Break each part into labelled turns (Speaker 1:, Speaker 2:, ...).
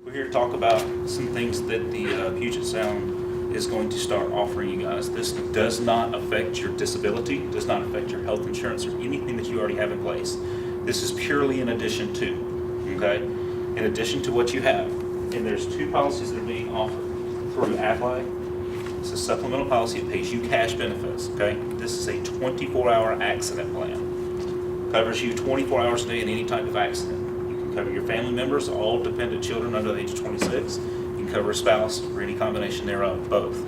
Speaker 1: We're here to talk about some things that the Puget Sound is going to start offering you guys. This does not affect your disability, does not affect your health insurance or anything that you already have in place. This is purely in addition to, okay? In addition to what you have. And there's two policies that are being offered through Aflac. It's a supplemental policy. It pays you cash benefits, okay? This is a 24-hour accident plan. Covers you 24 hours a day in any type of accident. You can cover your family members, all dependent children under the age of 26. You can cover a spouse or any combination thereof, both.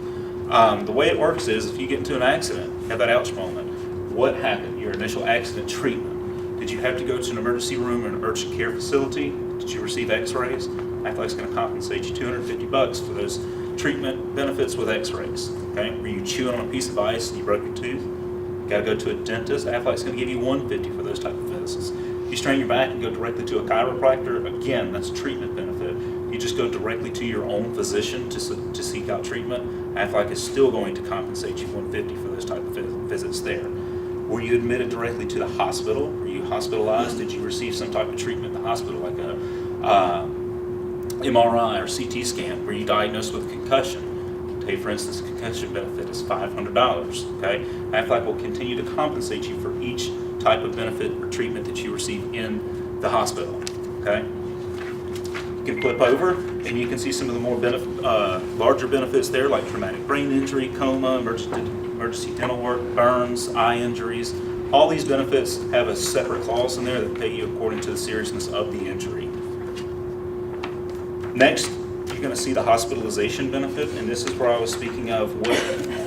Speaker 1: The way it works is if you get into an accident, have that ouch moment, what happened? Your initial accident treatment. Did you have to go to an emergency room or an urgent care facility? Did you receive x-rays? Aflac's going to compensate you $250 for those treatment benefits with x-rays. Okay? Were you chewing on a piece of ice and you broke your tooth? Got to go to a dentist? Aflac's going to give you $150 for those type of visits. If you strain your back and go directly to a chiropractor, again, that's a treatment benefit. You just go directly to your own physician to seek out treatment. Aflac is still going to compensate you $150 for those type of visits there. Were you admitted directly to the hospital? Were you hospitalized? Did you receive some type of treatment in the hospital, like a MRI or CT scan? Were you diagnosed with concussion? Say, for instance, a concussion benefit is $500. Okay, Aflac will continue to compensate you for each type of benefit or treatment that you receive in the hospital. Okay, you can flip over and you can see some of the more larger benefits there, like traumatic brain injury, coma, emergency dental work, burns, eye injuries. All these benefits have a separate clause in there that pay you according to the seriousness of the injury. Next, you're going to see the hospitalization benefit, and this is where I was speaking of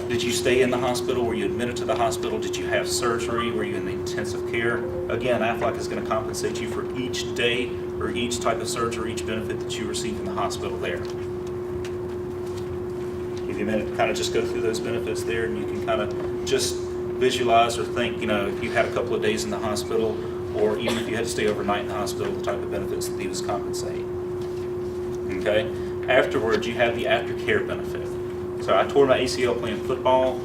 Speaker 1: did you stay in the hospital? Were you admitted to the hospital? Did you have surgery? Were you in the intensive care? Again, Aflac is going to compensate you for each day or each type of surgery, each benefit that you receive in the hospital there. Give you a minute to kind of just go through those benefits there, and you can kind of just visualize or think, if you had a couple of days in the hospital, or even if you had to stay overnight in the hospital, the type of benefits that these compensate. Okay. Afterwards, you have the aftercare benefit. So I tore my ACL playing football.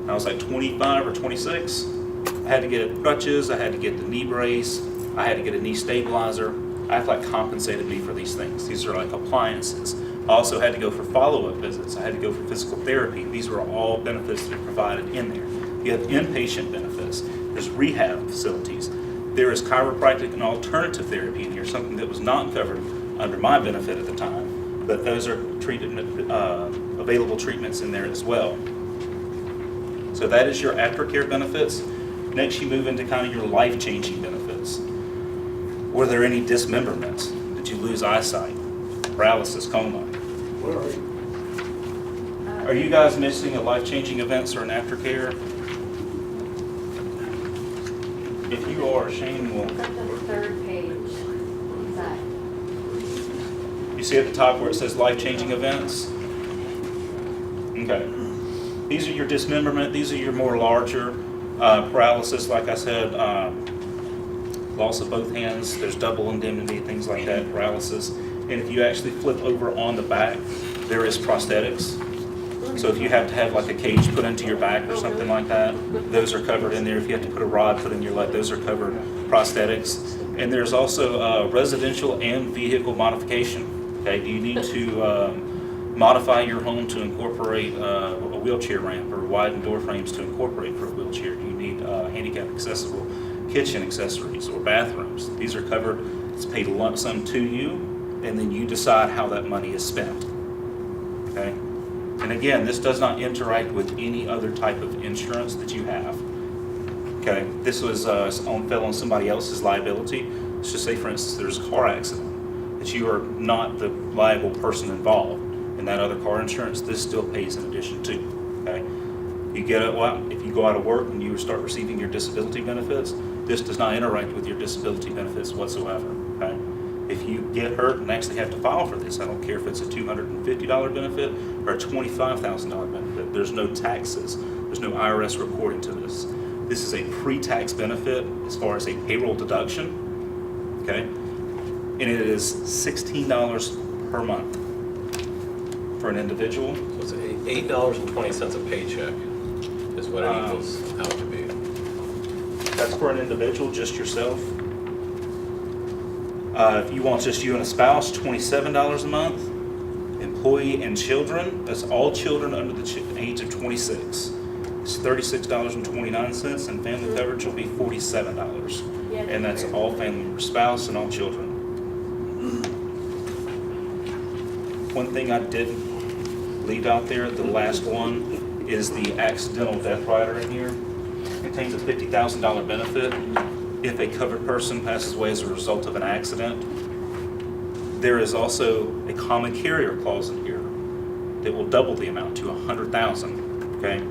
Speaker 1: I was like 25 or 26. I had to get crutches. I had to get the knee brace. I had to get a knee stabilizer. Aflac compensated me for these things. These are like appliances. I also had to go for follow-up visits. I had to go for physical therapy. These were all benefits that are provided in there. You have inpatient benefits. There's rehab facilities. There is chiropractic and alternative therapy in here, something that was not covered under my benefit at the time, but those are available treatments in there as well. So that is your aftercare benefits. Next, you move into kind of your life-changing benefits. Were there any dismemberments? Did you lose eyesight, paralysis, coma?
Speaker 2: Where are you?
Speaker 1: Are you guys missing a life-changing events or an aftercare? If you are, Shane will.
Speaker 3: It's on the third page. Inside.
Speaker 1: You see at the top where it says life-changing events? Okay. These are your dismemberment. These are your more larger paralysis, like I said, loss of both hands. There's double indemnity, things like that, paralysis. And if you actually flip over on the back, there is prosthetics. So if you have to have like a cage put into your back or something like that, those are covered in there. If you have to put a rod put in your leg, those are covered prosthetics. And there's also residential and vehicle modification. Okay, do you need to modify your home to incorporate a wheelchair ramp or widen door frames to incorporate for a wheelchair? Do you need handicap accessible kitchen accessories or bathrooms? These are covered. It's paid a lump sum to you, and then you decide how that money is spent. Okay, and again, this does not interact with any other type of insurance that you have. Okay, this was fell on somebody else's liability. Let's just say, for instance, there's a car accident, that you are not the liable person involved in that other car insurance. This still pays in addition to. Okay, if you go out of work and you start receiving your disability benefits, this does not interact with your disability benefits whatsoever. Okay, if you get hurt and actually have to file for this, I don't care if it's a $250 benefit or a $25,000 benefit. There's no taxes. There's no IRS reporting to this. This is a pre-tax benefit as far as a payroll deduction. Okay. And it is $16 per month for an individual.
Speaker 4: So it's $8.20 a paycheck is what it equals out to be.
Speaker 1: That's for an individual, just yourself. If you want just you and a spouse, $27 a month. Employee and children, that's all children under the age of 26. It's $36.29, and family coverage will be $47. And that's all family members, spouse and all children. One thing I did leave out there, the last one, is the accidental death rider in here. It contains a $50,000 benefit if a covered person passes away as a result of an accident. There is also a common carrier clause in here that will double the amount to $100,000, okay?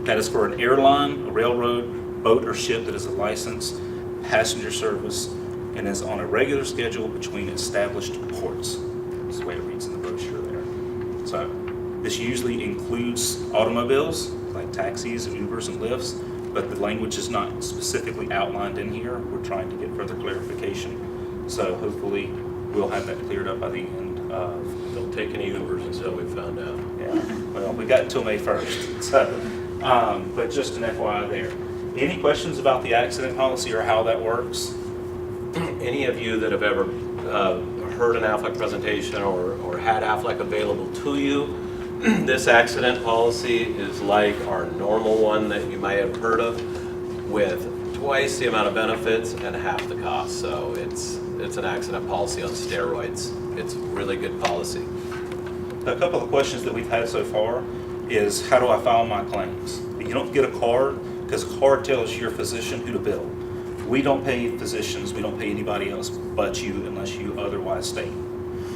Speaker 1: That is for an airline, a railroad, boat, or ship that is a licensed passenger service and is on a regular schedule between established ports. That's the way it reads in the brochure there. So this usually includes automobiles, like taxis, Ubers, and Lyfts, but the language is not specifically outlined in here. We're trying to get further clarification. So hopefully we'll have that cleared up by the end of...
Speaker 4: Don't take any Ubers until we found out.
Speaker 1: Yeah, well, we got until May 1st, so, but just an FYI there. Any questions about the accident policy or how that works?
Speaker 4: Any of you that have ever heard an Aflac presentation or had Aflac available to you, this accident policy is like our normal one that you might have heard of, with twice the amount of benefits and half the cost. So it's an accident policy on steroids. It's really good policy.
Speaker 1: A couple of questions that we've had so far is, how do I file my claims? You don't get a card, because a card tells your physician who to bill. We don't pay physicians, we don't pay anybody else but you unless you otherwise state.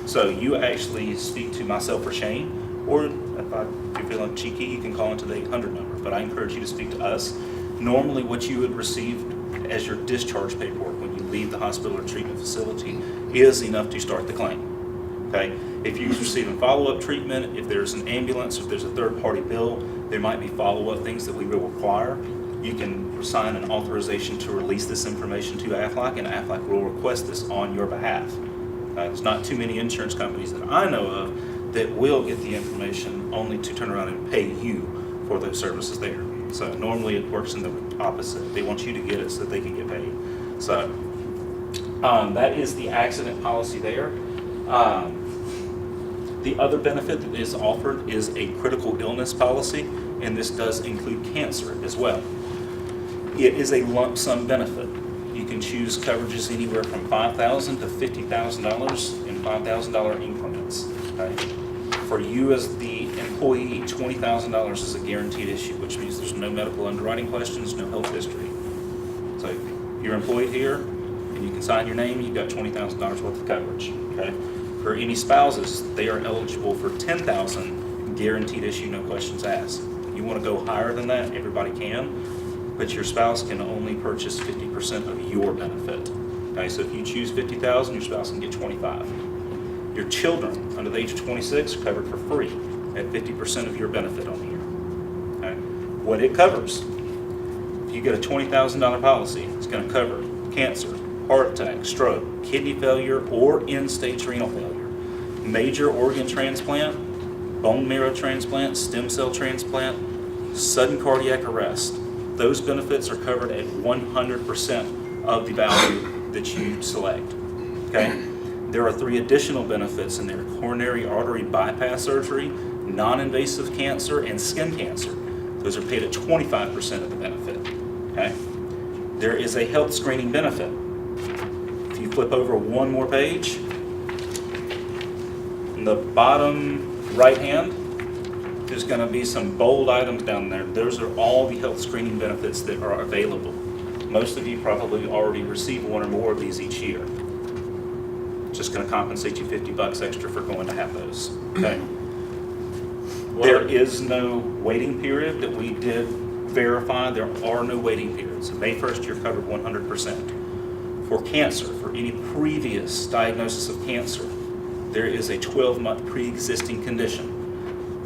Speaker 1: So you actually speak to myself or Shane, or if you're feeling cheeky, you can call into the 800 number, but I encourage you to speak to us. Normally what you would receive as your discharge paperwork when you leave the hospital or treatment facility is enough to start the claim. Okay? If you're receiving follow-up treatment, if there's an ambulance, if there's a third-party bill, there might be follow-up things that we will require. You can sign an authorization to release this information to Aflac, and Aflac will request this on your behalf. There's not too many insurance companies that I know of that will get the information only to turn around and pay you for those services there. So normally it works in the opposite. They want you to get it so that they can get paid. So that is the accident policy there. The other benefit that is offered is a critical illness policy, and this does include cancer as well. It is a lump sum benefit. You can choose coverages anywhere from $5,000 to $50,000 in $5,000 increments. Okay? For you as the employee, $20,000 is a guaranteed issue, which means there's no medical underwriting questions, no health history. So if you're employed here and you can sign your name, you've got $20,000 worth of coverage. Okay? For any spouses, they are eligible for $10,000 guaranteed issue, no questions asked. If you want to go higher than that, everybody can, but your spouse can only purchase 50% of your benefit. Okay, so if you choose $50,000, your spouse can get $25,000. Your children under the age of 26 are covered for free at 50% of your benefit on here. Okay? What it covers, if you get a $20,000 policy, it's going to cover cancer, heart attack, stroke, kidney failure, or end-stage renal failure, major organ transplant, bone marrow transplant, stem cell transplant, sudden cardiac arrest. Those benefits are covered at 100% of the value that you select. Okay? There are 3 additional benefits in there: coronary artery bypass surgery, non-invasive cancer, and skin cancer. Those are paid at 25% of the benefit. Okay? There is a health screening benefit. If you flip over one more page, in the bottom right hand, there's going to be some bold items down there. Those are all the health screening benefits that are available. Most of you probably already receive one or more of these each year. Just going to compensate you $50 extra for going to have those. Okay. There is no waiting period that we did verify. There are no waiting periods. May 1st, you're covered 100%. For cancer, for any previous diagnosis of cancer, there is a 12-month pre-existing condition.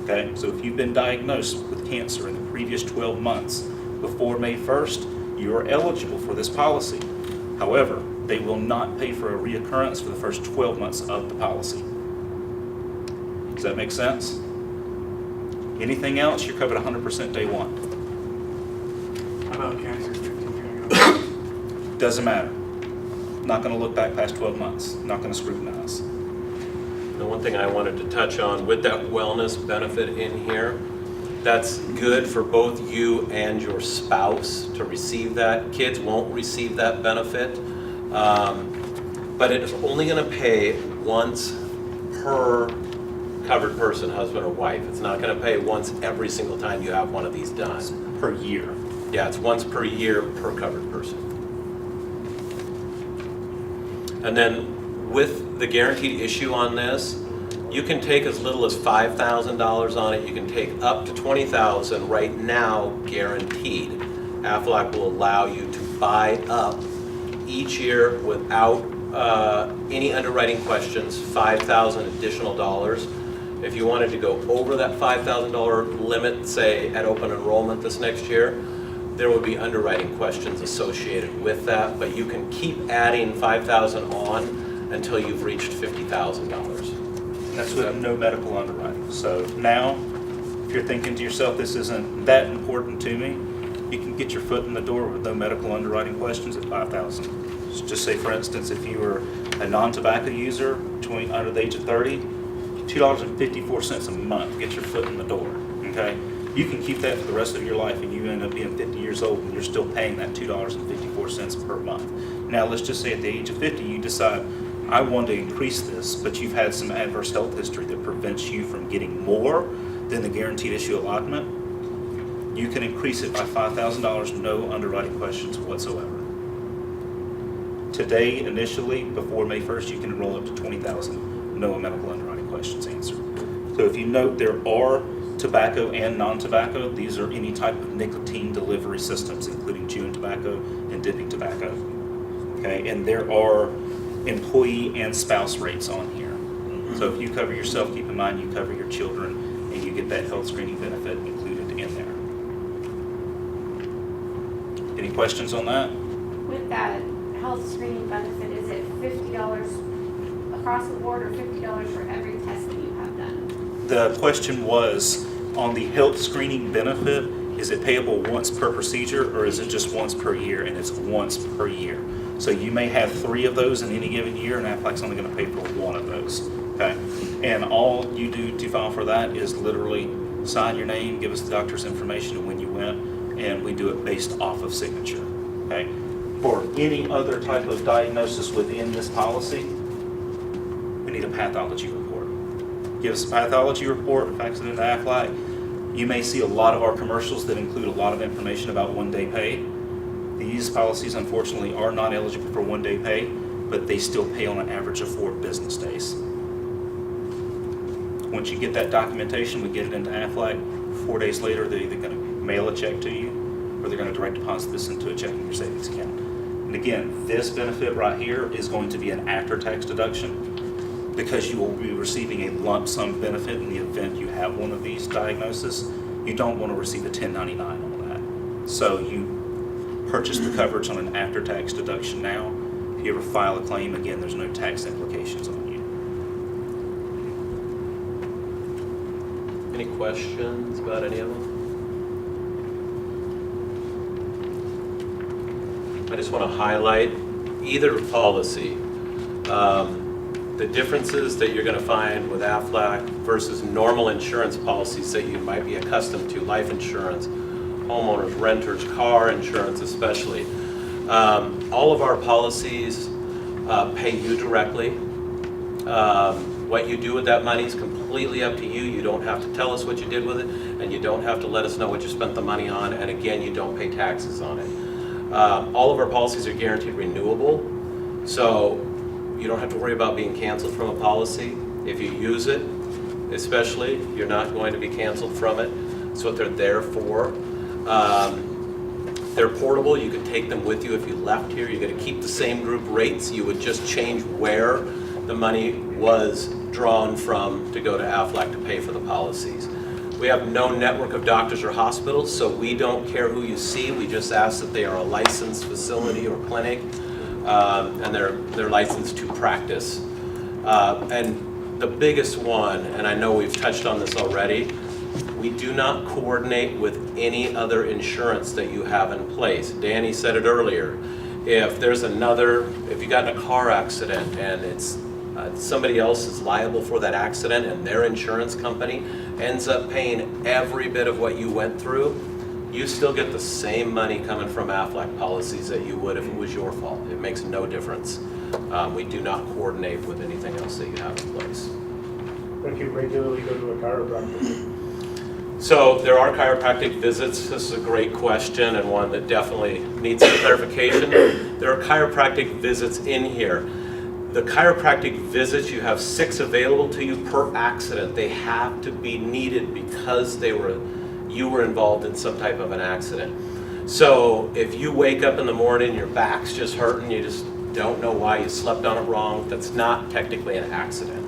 Speaker 1: Okay, so if you've been diagnosed with cancer in the previous 12 months before May 1st, you are eligible for this policy. However, they will not pay for a reoccurrence for the first 12 months of the policy. Does that make sense? Anything else, you're covered 100% day one.
Speaker 2: How about cancer?
Speaker 1: Doesn't matter. Not going to look back past 12 months, not going to scrutinize.
Speaker 4: The one thing I wanted to touch on with that wellness benefit in here, that's good for both you and your spouse to receive that. Kids won't receive that benefit, but it is only going to pay once per covered person, husband or wife. It's not going to pay once every single time you have one of these done.
Speaker 1: Per year.
Speaker 4: Yeah, it's once per year per covered person. And then with the guaranteed issue on this, you can take as little as $5,000 on it. You can take up to $20,000 right now, guaranteed. Aflac will allow you to buy up each year without any underwriting questions, $5,000 additional dollars. If you wanted to go over that $5,000 limit, say at open enrollment this next year, there would be underwriting questions associated with that, but you can keep adding $5,000 on until you've reached $50,000.
Speaker 1: That's with no medical underwriting. So now, if you're thinking to yourself, this isn't that important to me, you can get your foot in the door with no medical underwriting questions at $5,000. Just say, for instance, if you were a non-tobacco user under the age of 30, $2.54 a month, get your foot in the door, okay? You can keep that for the rest of your life and you end up being 50 years old and you're still paying that $2.54 per month. Now, let's just say at the age of 50, you decide, I want to increase this, but you've had some adverse health history that prevents you from getting more than the guaranteed issue allotment. You can increase it by $5,000, no underwriting questions whatsoever. Today, initially, before May 1st, you can enroll up to $20,000, no medical underwriting questions answered. So if you note, there are tobacco and non-tobacco. These are any type of nicotine delivery systems, including chewing tobacco and dipping tobacco. Okay, and there are employee and spouse rates on here. So if you cover yourself, keep in mind you cover your children and you get that health screening benefit included in there. Any questions on that?
Speaker 3: With that health screening benefit, is it $50 across the board or $50 for every test that you have done?
Speaker 1: The question was, on the health screening benefit, is it payable once per procedure or is it just once per year? And it's once per year. So you may have 3 of those in any given year and Aflac's only going to pay for 1 of those, okay? And all you do to file for that is literally sign your name, give us the doctor's information and when you went, and we do it based off of signature, okay? For any other type of diagnosis within this policy, we need a pathology report. Give us a pathology report, fax it into Aflac. You may see a lot of our commercials that include a lot of information about one-day pay. These policies, unfortunately, are not eligible for one-day pay, but they still pay on an average of 4 business days. Once you get that documentation, we get it into Aflac. 4 days later, they're either going to mail a check to you or they're going to direct deposit this into a checking or savings account. And again, this benefit right here is going to be an after-tax deduction because you will be receiving a lump sum benefit in the event you have one of these diagnoses. You don't want to receive a 1099 on that. So you purchase the coverage on an after-tax deduction now. If you ever file a claim, again, there's no tax implications on you.
Speaker 4: Any questions about any of them? I just want to highlight either policy. The differences that you're going to find with Aflac versus normal insurance policies that you might be accustomed to, life insurance, homeowners, renters, car insurance especially. All of our policies pay you directly. What you do with that money is completely up to you. You don't have to tell us what you did with it, and you don't have to let us know what you spent the money on, and again, you don't pay taxes on it. All of our policies are guaranteed renewable, so you don't have to worry about being canceled from a policy. If you use it, especially, you're not going to be canceled from it. That's what they're there for. They're portable. You can take them with you if you left here. You're going to keep the same group rates. You would just change where the money was drawn from to go to Aflac to pay for the policies. We have no network of doctors or hospitals, so we don't care who you see. We just ask that they are a licensed facility or clinic, and they're licensed to practice. And the biggest one, and I know we've touched on this already, we do not coordinate with any other insurance that you have in place. Danny said it earlier. If you got in a car accident and it's somebody else is liable for that accident and their insurance company ends up paying every bit of what you went through, you still get the same money coming from Aflac policies that you would if it was your fault. It makes no difference. We do not coordinate with anything else that you have in place.
Speaker 2: But you regularly go to a chiropractor.
Speaker 4: So there are chiropractic visits. This is a great question and one that definitely needs some clarification. There are chiropractic visits in here. The chiropractic visits, you have 6 available to you per accident. They have to be needed because you were involved in some type of an accident. So if you wake up in the morning, your back's just hurting, you just don't know why, you slept on it wrong, that's not technically an accident.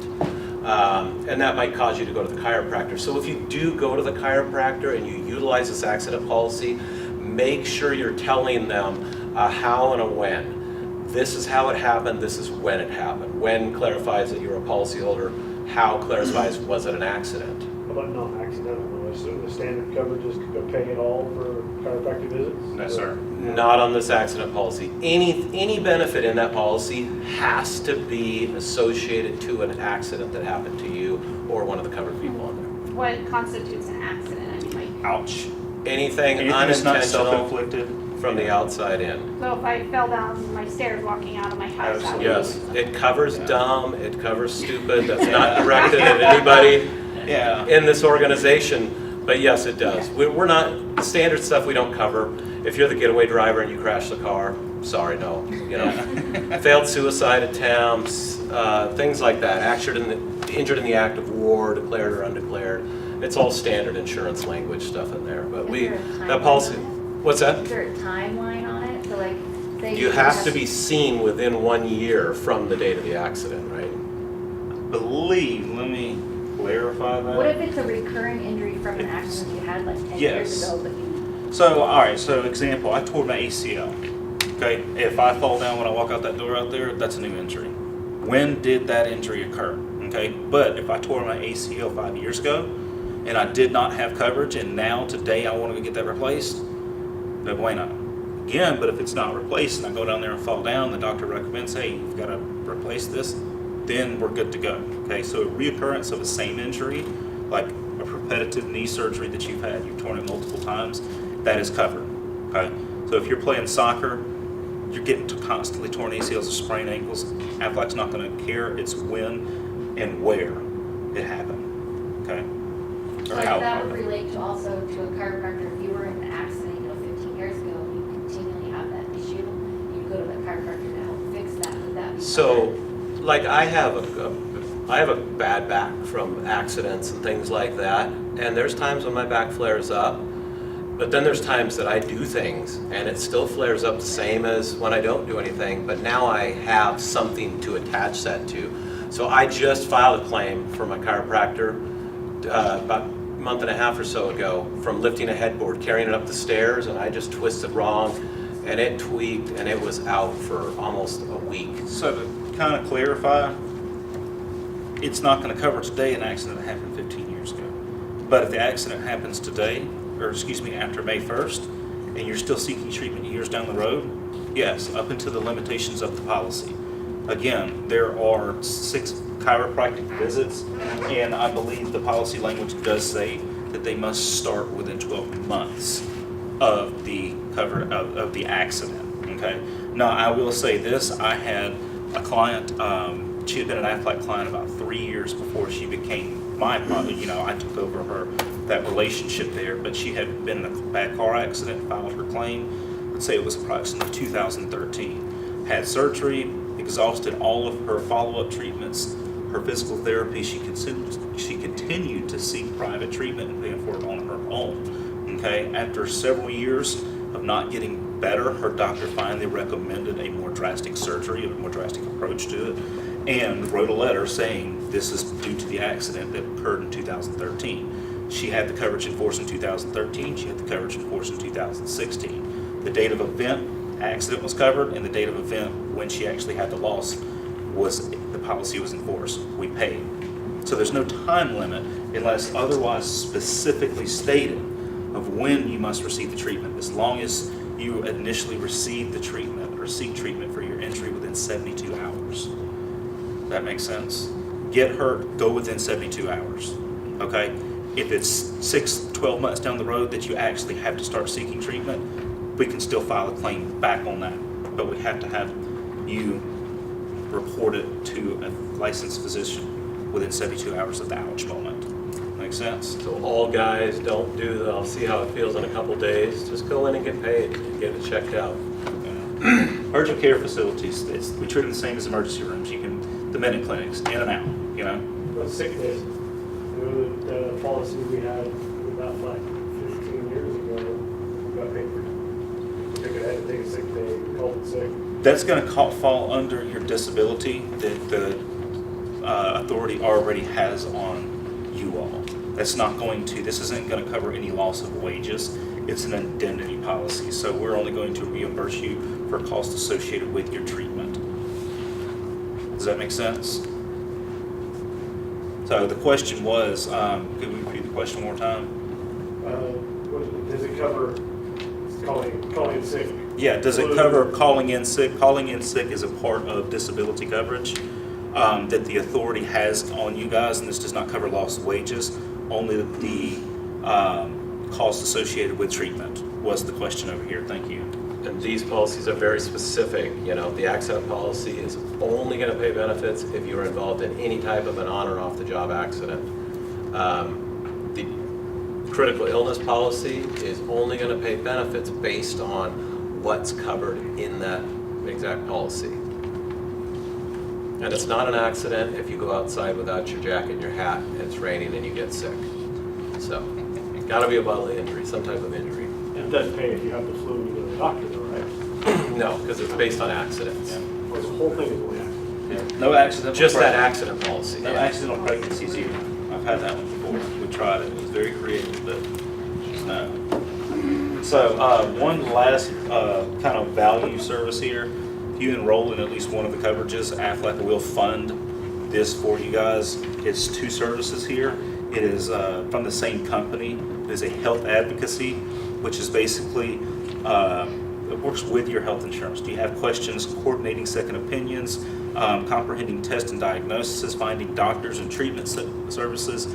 Speaker 4: And that might cause you to go to the chiropractor. So if you do go to the chiropractor and you utilize this accident policy, make sure you're telling them a how and a when. This is how it happened, this is when it happened. When clarifies that you're a policyholder, how clarifies was it an accident.
Speaker 2: How about non-accidental? I assume the standard coverage is paying it all for chiropractic visits?
Speaker 1: No, sir.
Speaker 4: Not on this accident policy. Any benefit in that policy has to be associated to an accident that happened to you or one of the covered people on there.
Speaker 3: What constitutes an accident? I mean, like,
Speaker 1: Ouch.
Speaker 4: Anything
Speaker 1: That's not
Speaker 4: unintentional
Speaker 1: self-inflicted.
Speaker 4: from the outside in.
Speaker 3: so if I fell down my stairs walking out of my house, that would
Speaker 4: Yes,
Speaker 3: be-
Speaker 4: it covers dumb, it covers stupid, that's not directed at anybody
Speaker 1: Yeah.
Speaker 4: in this organization, but yes, it does. We're not, standard stuff we don't cover. If you're the getaway driver and you crash the car, sorry, no. You know, failed suicide attempts, things like that, injured in the act of war, declared or undeclared. It's all standard insurance language stuff in there, but
Speaker 5: Is there a
Speaker 4: that policy,
Speaker 5: timeline
Speaker 4: what's that?
Speaker 5: Is there a timeline on it? So like, say
Speaker 4: You have to be seen within 1 year from the date of the accident, right?
Speaker 1: Let me clarify that.
Speaker 5: What if it's a recurring injury from an accident you had like 10 years
Speaker 1: Yes.
Speaker 5: ago, but you,
Speaker 1: So, all right, so example, I tore my ACL. Okay, if I fall down when I walk out that door out there, that's a new injury. When did that injury occur? Okay, but if I tore my ACL 5 years ago and I did not have coverage and now today I want to get that replaced, no bueno. Again, but if it's not replaced and I go down there and fall down, the doctor recommends, hey, you've got to replace this, then we're good to go. Okay, so a reoccurrence of the same injury, like a repetitive knee surgery that you've had, you've torn it multiple times, that is covered. Okay, so if you're playing soccer, you're getting constantly torn ACLs or sprained ankles, Aflac's not going to care. It's when and where it happened. Okay,
Speaker 5: so
Speaker 1: or how.
Speaker 5: that would relate to also to a chiropractor. If you were in an accident, 15 years ago, and you continually have that issue, you go to the chiropractor to help fix that. Would that be
Speaker 4: So,
Speaker 5: covered?
Speaker 4: like I have a bad back from accidents and things like that, and there's times when my back flares up, but then there's times that I do things and it still flares up the same as when I don't do anything, but now I have something to attach that to. So I just filed a claim for my chiropractor about a month and a half or so ago from lifting a headboard, carrying it up the stairs, and I just twisted wrong and it tweaked and it was out for almost a week.
Speaker 1: So to kind of clarify, it's not going to cover today an accident that happened 15 years ago. But if the accident happens today, or excuse me, after May 1st, and you're still seeking treatment years down the road, yes, up into the limitations of the policy. Again, there are 6 chiropractic visits, and I believe the policy language does say that they must start within 12 months of the of the accident. Okay. Now, I will say this: I had a client. She had been an Aflac client about 3 years before she became my client. You know, I took over that relationship there, but she had been in a bad car accident, filed her claim. Let's say it was approximately 2013. Had surgery, exhausted all of her follow-up treatments, her physical therapy. She continued to seek private treatment and paying for it on her own. Okay, after several years of not getting better, her doctor finally recommended a more drastic surgery, a more drastic approach to it, and wrote a letter saying this is due to the accident that occurred in 2013. She had the coverage in force in 2013. She had the coverage in force in 2016. The date of event, accident was covered, and the date of event when she actually had the loss was the policy was in force. We paid. So there's no time limit unless otherwise specifically stated of when you must receive the treatment. As long as you initially receive the treatment or seek treatment for your injury within 72 hours. That makes sense? Get hurt, go within 72 hours, okay? If it's 6, 12 months down the road that you actually have to start seeking treatment, we can still file a claim back on that, but we have to have you report it to a licensed physician within 72 hours of the ouch moment. Make sense?
Speaker 4: So all guys don't do the, I'll see how it feels in a couple days, just go in and get paid, and get it checked out.
Speaker 1: Urgent care facilities, we treat them the same as emergency rooms. You can, the minute clinics, in and out, you know?
Speaker 2: But sick days, the policy we had about like 15 years ago, we got paid for it. They could have to take a sick day, call it sick.
Speaker 1: That's going to fall under your disability that the authority already has on you all. That's not going to, this isn't going to cover any loss of wages. It's an indemnity policy, so we're only going to reimburse you for costs associated with your treatment. Does that make sense? So the question was, could we repeat the question one more time?
Speaker 2: Does it cover calling in sick?
Speaker 1: Yeah, does it cover calling in sick? Calling in sick is a part of disability coverage that the authority has on you guys, and this does not cover loss of wages, only the costs associated with treatment was the question over here. Thank you.
Speaker 4: And these policies are very specific. You know, the accident policy is only going to pay benefits if you're involved in any type of an on or off the job accident. The critical illness policy is only going to pay benefits based on what's covered in that exact policy. And it's not an accident if you go outside without your jacket and your hat and it's raining and you get sick. So, got to be a bodily injury, some type of injury.
Speaker 2: It does pay if you have the flu and you go to the doctor though, right?
Speaker 4: No, because it's based on accidents.
Speaker 2: Or the whole thing is only accident.
Speaker 1: No accidental.
Speaker 4: Just that
Speaker 1: pregnancy.
Speaker 4: accident policy.
Speaker 1: No accidental pregnancies either. I've had that one before. We tried it. It was very creative, but no. So one last kind of value service here. If you enroll in at least one of the coverages, Aflac will fund this for you guys. It's 2 services here. It is from the same company. It is a health advocacy, which is basically it works with your health insurance. Do you have questions coordinating second opinions, comprehending test and diagnosis, finding doctors and treatment services?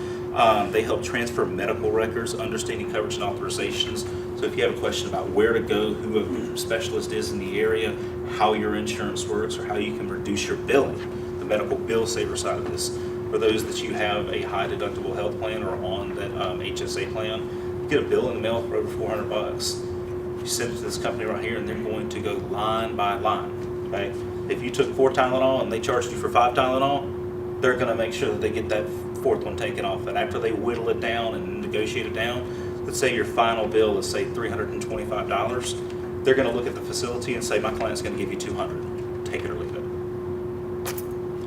Speaker 1: They help transfer medical records, understanding coverage and authorizations. So if you have a question about where to go, who a specialist is in the area, how your insurance works, or how you can reduce your billing, the medical bill saver side of this. For those that you have a high deductible health plan or on that HSA plan, you get a bill in the mail for over $400. You send it to this company right here and they're going to go line by line, okay? If you took 4 Tylenol and they charged you for 5 Tylenol, they're gonna make sure that they get that 4th one taken off. And after they whittle it down and negotiate it down, let's say your final bill is say $325, they're gonna look at the facility and say, my client's gonna give you $200, take it or leave it.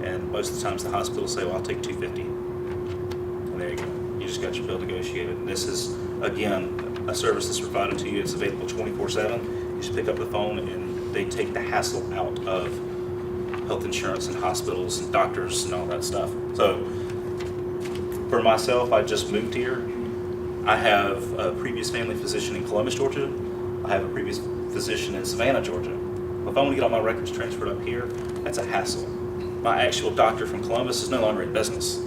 Speaker 1: And most of the times the hospital say, well, I'll take $250. And there you go. You just got your bill negotiated. And this is, again, a service that's provided to you. It's available 24/7. You just pick up the phone and they take the hassle out of health insurance and hospitals and doctors and all that stuff. So for myself, I just moved here. I have a previous family physician in Columbus, Georgia. I have a previous physician in Savannah, Georgia. If I want to get all my records transferred up here, that's a hassle. My actual doctor from Columbus is no longer in business.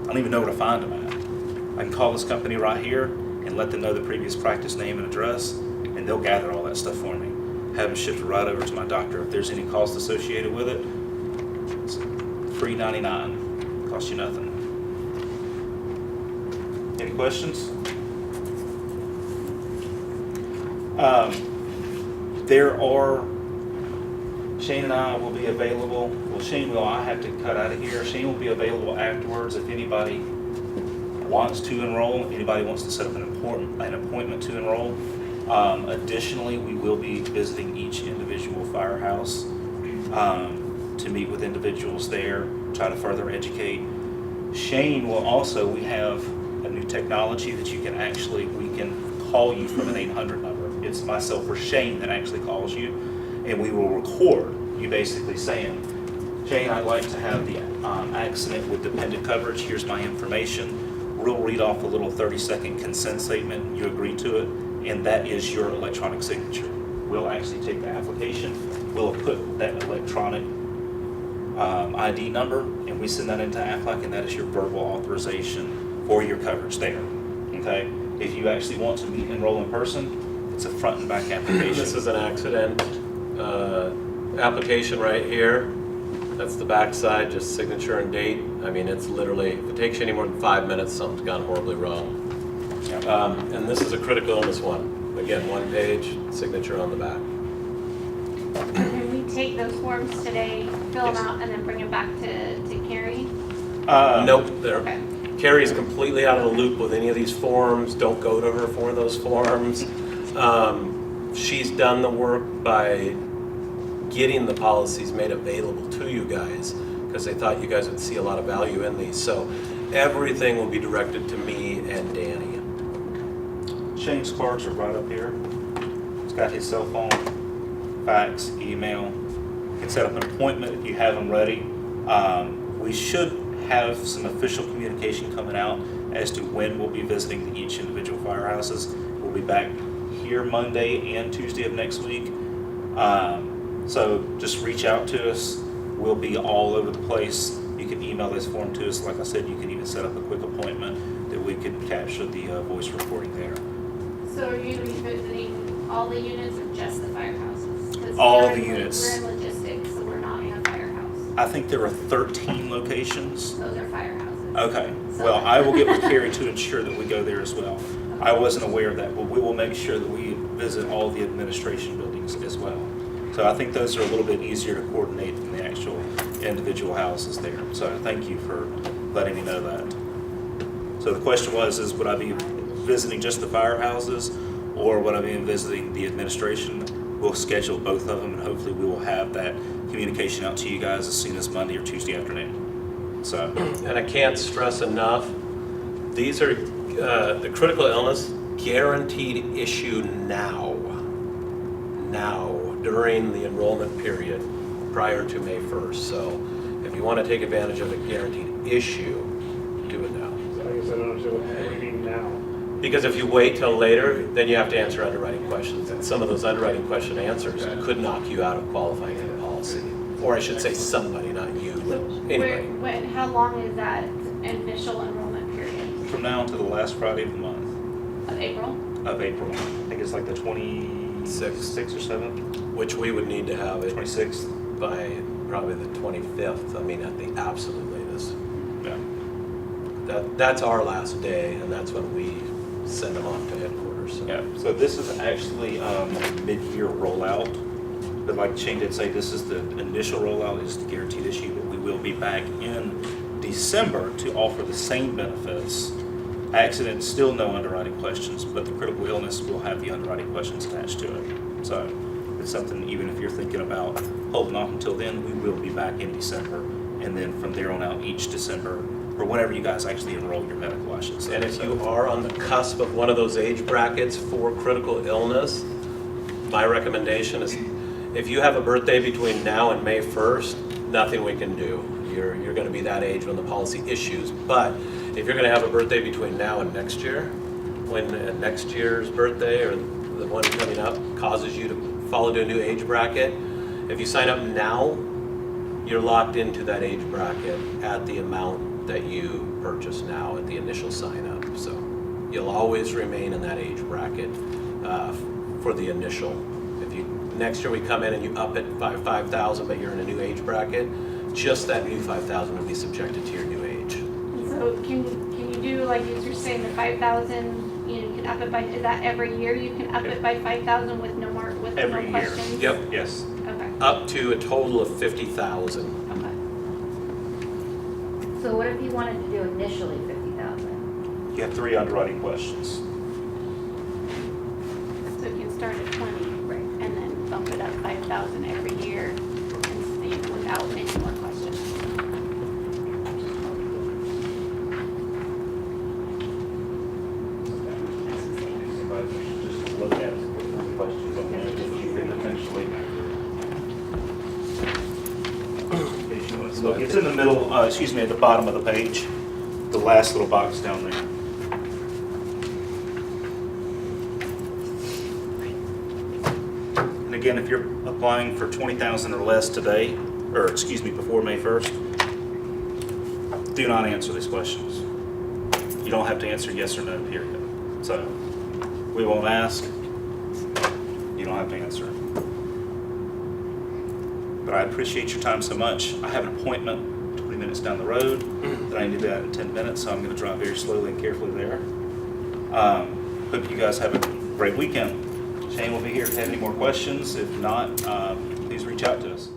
Speaker 1: I don't even know where to find him at. I can call this company right here and let them know the previous practice name and address, and they'll gather all that stuff for me. Have them shipped right over to my doctor. If there's any cost associated with it, it's free 99. Costs you nothing. Any questions? Shane and I will be available. Well, Shane will. I have to cut out of here. Shane will be available afterwards if anybody wants to enroll, anybody wants to set up an appointment to enroll. Additionally, we will be visiting each individual firehouse to meet with individuals there, try to further educate. Shane will also, we have a new technology that you can actually, we can call you from an 800 number. It's myself or Shane that actually calls you, and we will record you basically saying, Shane, I'd like to have the accident with dependent coverage. Here's my information. We'll read off a little 30-second consent statement. You agree to it, and that is your electronic signature. We'll actually take the application, we'll put that electronic ID number, and we send that into Aflac, and that is your verbal authorization for your coverage there, okay? If you actually want to enroll in person, it's a front and back application.
Speaker 4: This is an accident application right here. That's the back side, just signature and date. I mean, it's literally, if it takes you any more than 5 minutes, something's gone horribly wrong. And this is a critical illness one. Again, 1 page, signature on the back.
Speaker 3: Can we take those forms today, fill them
Speaker 1: Yes.
Speaker 3: out, and then bring them back to Carrie?
Speaker 4: Nope, there.
Speaker 3: Okay.
Speaker 4: Carrie's completely out of the loop with any of these forms. Don't go to her for those forms. She's done the work by getting the policies made available to you guys because they thought you guys would see a lot of value in these. So everything will be directed to me and Danny.
Speaker 1: Shane's cards are right up here. He's got his cell phone, fax, email. You can set up an appointment if you have them ready. We should have some official communication coming out as to when we'll be visiting each individual firehouses. We'll be back here Monday and Tuesday of next week. So just reach out to us. We'll be all over the place. You can email this form to us. Like I said, you can even set up a quick appointment that we could capture the voice recording there.
Speaker 3: So are you going to be visiting all the units or just the firehouses? 'Cause
Speaker 1: All
Speaker 3: we're
Speaker 1: the
Speaker 3: in-
Speaker 1: units.
Speaker 3: We're in logistics, so we're not in a firehouse.
Speaker 1: I think there are 13 locations.
Speaker 3: Those are firehouses.
Speaker 1: Okay, well, I will get with Carrie to ensure that we go there as well. I wasn't aware of that, but we will make sure that we visit all the administration buildings as well. So I think those are a little bit easier to coordinate than the actual individual houses there. So thank you for letting me know that. So the question was, is would I be visiting just the firehouses or would I be visiting the administration? We'll schedule both of them and hopefully we will have that communication out to you guys as soon as Monday or Tuesday afternoon. So.
Speaker 4: And I can't stress enough, these are the critical illness guaranteed issue now, during the enrollment period prior to May 1st. So if you want to take advantage of a guaranteed issue, do it now.
Speaker 2: So I guess I don't understand what you mean now.
Speaker 4: Because if you wait till later, then you have to answer underwriting questions. And some of those underwriting question answers could knock you out of qualifying for the policy. Or I should say somebody, not you, but anyway.
Speaker 3: How long is that initial enrollment period?
Speaker 1: From now until the last Friday of the month
Speaker 3: Of April?
Speaker 1: of April. I think it's like the 26th or 7th,
Speaker 4: Which we would need to have it
Speaker 1: 26th.
Speaker 4: by probably the 25th, I mean, at the absolute latest.
Speaker 1: Yeah.
Speaker 4: That's our last day, and that's when we send them off to headquarters. So.
Speaker 1: Yeah, so this is actually a mid-year rollout. But like Shane did say, this is the initial rollout, is the guaranteed issue, but we will be back in December to offer the same benefits. Accident, still no underwriting questions, but the critical illness will have the underwriting questions attached to it. So it's something, even if you're thinking about holding off until then, we will be back in December. And then from there on out, each December, or whenever you guys actually enroll your medical, I should say.
Speaker 4: And if you are on the cusp of one of those age brackets for critical illness, my recommendation is if you have a birthday between now and May 1st, nothing we can do. You're going to be that age when the policy issues. But if you're going to have a birthday between now and next year, when next year's birthday or the one coming up causes you to fall into a new age bracket, if you sign up now, you're locked into that age bracket at the amount that you purchase now at the initial sign up. So you'll always remain in that age bracket for the initial. If you next year we come in and you up it by 5,000, but you're in a new age bracket, just that new 5,000 will be subjected to your new age.
Speaker 3: So can you do, like you're saying, the 5,000, you can up it by, is that every year you can up it by 5,000 with no more, with no
Speaker 1: Every year.
Speaker 3: questions?
Speaker 4: Yep.
Speaker 1: Yes.
Speaker 3: Okay,
Speaker 4: Up to a total of 50,000.
Speaker 3: okay.
Speaker 5: So what if you wanted to do initially 50,000?
Speaker 1: You have 3 underwriting questions.
Speaker 3: So you can start at 20,
Speaker 5: Right.
Speaker 3: and then bump it up 5,000 every year, and see without any more questions.
Speaker 1: Just look at the questions on there that you can potentially. Look, it's in the middle, excuse me, at the bottom of the page, the last little box down there. And again, if you're applying for 20,000 or less today, or excuse me, before May 1st, do not answer these questions. You don't have to answer yes or no, period. So we won't ask. You don't have to answer. But I appreciate your time so much. I have an appointment 20 minutes down the road that I need to be at in 10 minutes, so I'm going to drive very slowly and carefully there. Hope you guys have a great weekend. Shane will be here if you have any more questions. If not, please reach out to us.